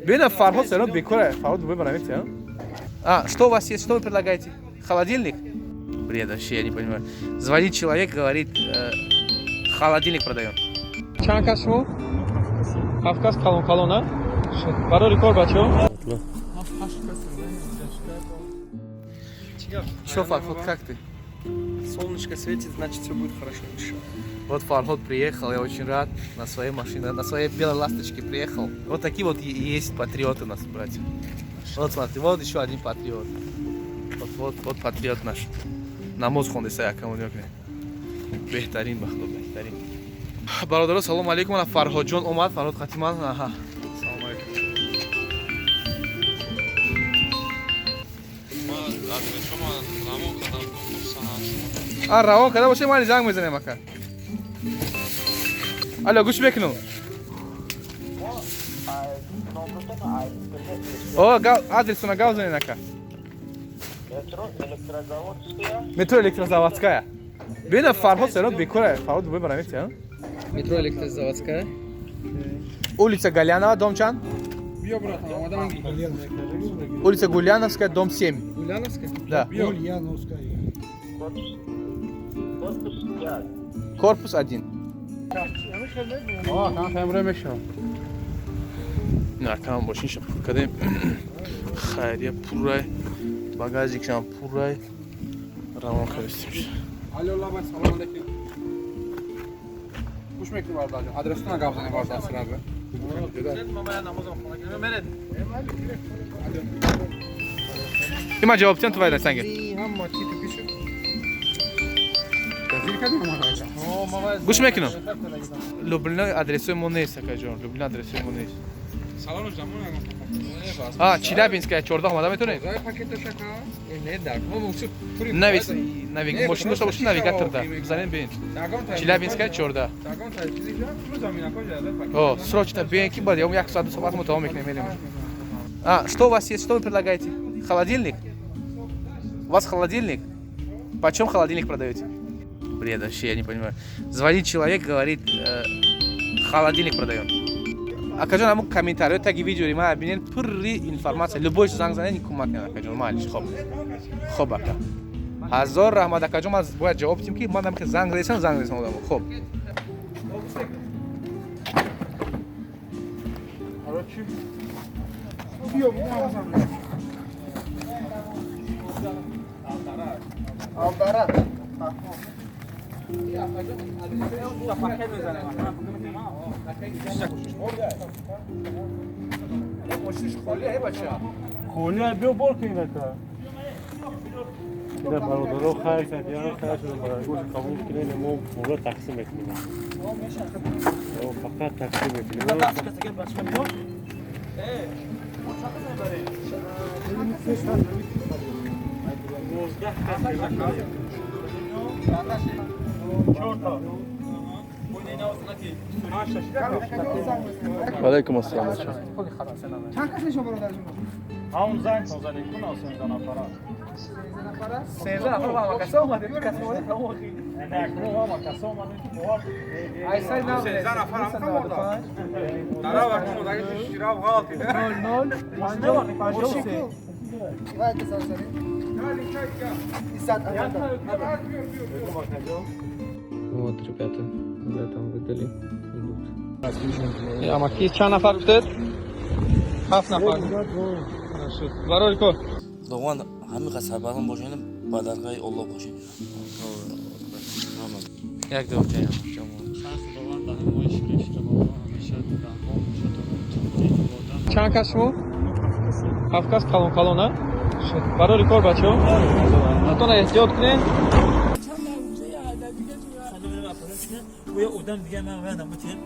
Бина, Фарход все равно бекура. Фарход выбираете, а? А, что у вас есть? Что вы предлагаете? Холодильник? Бред, вообще, я не понимаю. Звонит человек, говорит, холодильник продаем. Чанка шо? Кавказ колона? Барори кор бачо? Что, Фарход, как ты? Солнышко светит, значит все будет хорошо. Вот Фарход приехал, я очень рад. На своей машине, на своей белой ласточке приехал. Вот такие вот есть патриоты у нас, братья. Вот смотри, вот еще один патриот. Вот патриот наш. Намоз хонде якам унёкне. Бехтарин бахло, бехтарин. Бародаро, салом алейкум. Ана Фарходҷон омад, Фарход Хатиман. Аха. Салом алейкум. Равон када боше ман занг мезанем ака. Алло, гӯш мекунум. О, адресуна гав занен ака. Метро электрозаводская. Бина, Фарход все равно бекура. Фарход выбираете, а? Метро электрозаводская. Улица Галянова, дом чан? Улица Гульяновская, дом 7. Гульяновская? Да. Гульяновская. Корпус 1. О, там фемре мешо. На, там бошин шо кадем. Хайрия пуррай. Багажик шам пуррай. Равон кавистимш. Алло, лабай, салом алейкум. Гӯш мекунӣ бардаҷон. Адресуна гап занем барда сразу. Има ҷавобтиан ту вайда санге. Ҳамма чи ту пишу. Зиркадим маҳаҷа. Гӯш мекунам. Люблино адресои мо нест, акаҷон. Люблино адресои мо нест. Салону замон агам. А, Челябинская 14 омада метавонед? Зай пакета шака. Не дар. Мо мусиб тури. Навис, машин дошта бошед навигаторда. Бизанем бин. Челябинская 14. Тагон тай чизи ҷа, ту замина кожа. О, срочно бин ки бад, я 1 соат соҳбат мо тамом мекунем, мелем. А, что у вас есть? Что вы предлагаете? Холодильник? У вас холодильник? Почем холодильник продаете? Бред, вообще, я не понимаю. Звонит человек, говорит, холодильник продаем. Акаҷон ҳамун комментариҳои таги видеои ман бинед пурри информация. Любой занг занед кӯмак кунед акаҷон. Маълиш, хоб. Хоб ака. Ҳазор раҳмат акаҷон, ман бояд ҷавоб дидим ки ман ҳам ки занг резам одамо. Хоб. Ало чи? Биё, Алдара. خونی بیو بار کنید که اینا برادرها خیر کردن خیر شدن برای گوش قبول کنید ما موقع تقسیم میکنیم فقط تقسیم میکنیم علیکم السلام. چند کسی شما برادرجون؟ همون زنگ زنگ کن آسان زن نفره 13 نفر با ما کسی اومده کسی اومده تمام نه کنو ما کسی اومده ای سای نام 13 نفر هم کم دارا وقتی مداگه تو شیراب غلطی ده 00 53 وای که سرسری Вот, ребята, когда там выдали, идут. Амаки чанд нафар гуфтед? 7 нафар. Хорошо. Барори ко? Doğan hamıqa sabahın boşuna badarğay Allah boşuna. Як дохтаям? Чанд кас шумо? Кавказ колона? Барори кор бачо? Атона эҳтиёт кунед. Bu ya odan diye ben verdim bu tip.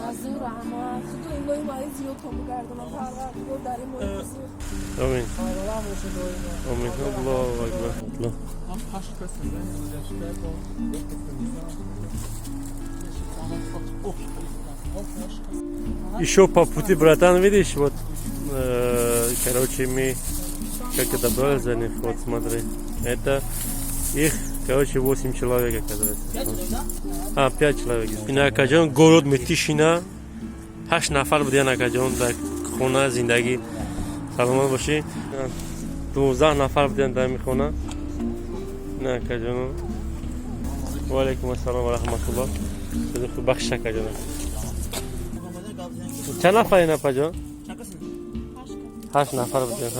Hazır ama kutu inoy maiz yok mu gardına para bu darim o. Amin. Ayrolam olsun doyma. Amin. Allahu ekber. Allah. هم پشت کسی Еще по пути, братан, видишь, вот, короче, мы как это добрались за них, вот смотри, это их, короче, 8 человек, оказывается. 5 человек. И на Акаджон город Метишина, 8 нафар были на Акаджон, так خونه زندگی سلامت باشی 12 نفر بودن در این خونه نه کجانو و علیکم السلام و رحمت الله خیلی خوب بخش کجانو چند نفر اینا پجان 8 نفر بودن